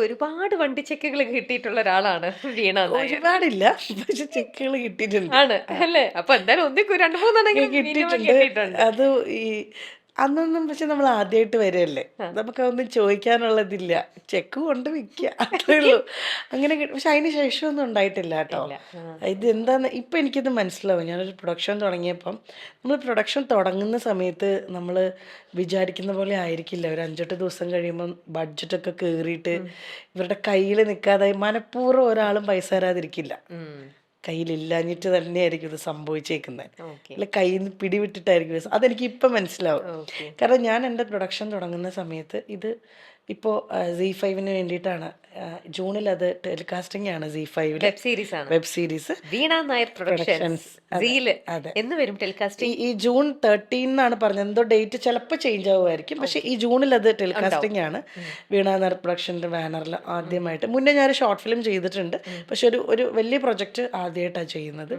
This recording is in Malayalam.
ഒരുപാട് വണ്ടി ചെക്കുകൾ കിട്ടിയിട്ടുള്ള ഒരാളാണ് വീണ നായർ. ഒരുപാടില്ല. പക്ഷെ ചെക്കുകൾ കിട്ടിയിട്ടുണ്ട്. ആണ് ആ. അല്ലേ? അപ്പൊ എന്തായാലും 1, 2, 3 മിനിമം കിട്ടിയിട്ടുണ്ട്. കിട്ടിയിട്ടുണ്ട്. അത് ഈ അന്നൊന്നും പക്ഷെ നമ്മൾ ആദ്യമായിട്ട് വരല്ലേ. ആ. നമുക്കതൊന്നും ചോദിക്കാനുള്ളതില്ല. ചെക്ക് കൊണ്ട് വിൽക്കുക അത്രേ ഉള്ളൂ. അങ്ങനെ പക്ഷെ അതിന് ശേഷമൊന്നും ഉണ്ടായിട്ടില്ല കേട്ടോ. ഇല്ല. ആ. ഇതെന്താന്ന് ഇപ്പം എനിക്കിത് മനസ്സിലാവും. ഞാനൊരു പ്രൊഡക്ഷൻ തുടങ്ങിയപ്പം നമ്മൾ പ്രൊഡക്ഷൻ തുടങ്ങുന്ന സമയത്ത് നമ്മൾ വിചാരിക്കുന്ന പോലെ ആയിരിക്കില്ല. ഒരു 5-8 ദിവസം കഴിയുമ്പം ബഡ്ജറ്റൊക്കെ കയറിയിട്ട് ഇവരുടെ കയ്യിൽ നിൽക്കാതായി മനഃപൂർവ്വം ഒരാളും പൈസ തരാതിരിക്കില്ല. ഉം. കയ്യിലില്ലാഞ്ഞിട്ട് തന്നെയായിരിക്കും ഇത് സംഭവിച്ചേക്കുന്നത്. ഓക്കെ. അല്ല കയ്യിൽ നിന്ന് പിടിവിട്ടിട്ടായിരിക്കും അതെനിക്ക് ഇപ്പം മനസ്സിലാവും. ഓക്കെ. കാരണം ഞാൻ എൻ്റെ പ്രൊഡക്ഷൻ തുടങ്ങുന്ന സമയത്ത് ഇത് ഇപ്പോൾ Z5-ന് വേണ്ടിയിട്ടാണ്. ജൂണിൽ അത് ടെലികാസ്റ്റിംഗ് ആണ് Z5-ൽ വെബ് സീരീസ് ആണ് വെബ് സീരീസ് വീണ നായർ പ്രൊഡക്ഷൻസ്. പ്രൊഡക്ഷൻസ്. അതെ സീല് അതെ. എന്ന് വരും ഈ ടെലികാസ്റ്റിംഗ്. ഈ ജൂൺ 13 എന്നാണ് പറഞ്ഞത്. എന്തോ ഡേറ്റ് ചിലപ്പോൾ ചേഞ്ച് ആവുമായിരിക്കും. പക്ഷേ ഈ ജൂണിൽ അത് ടെലികാസ്റ്റിംഗ് ആണ്. വീണ നായർ പ്രൊഡക്ഷൻ്റെ ബാനറിൽ ആദ്യമായിട്ട്. മുന്നേ ഞാൻ ഷോർട്ട് ഫിലിം ചെയ്തിട്ടുണ്ട്. പക്ഷെ ഒരു ഒരു വലിയ പ്രൊജക്റ്റ് ആദ്യമായിട്ടാണ് ചെയ്യുന്നത്.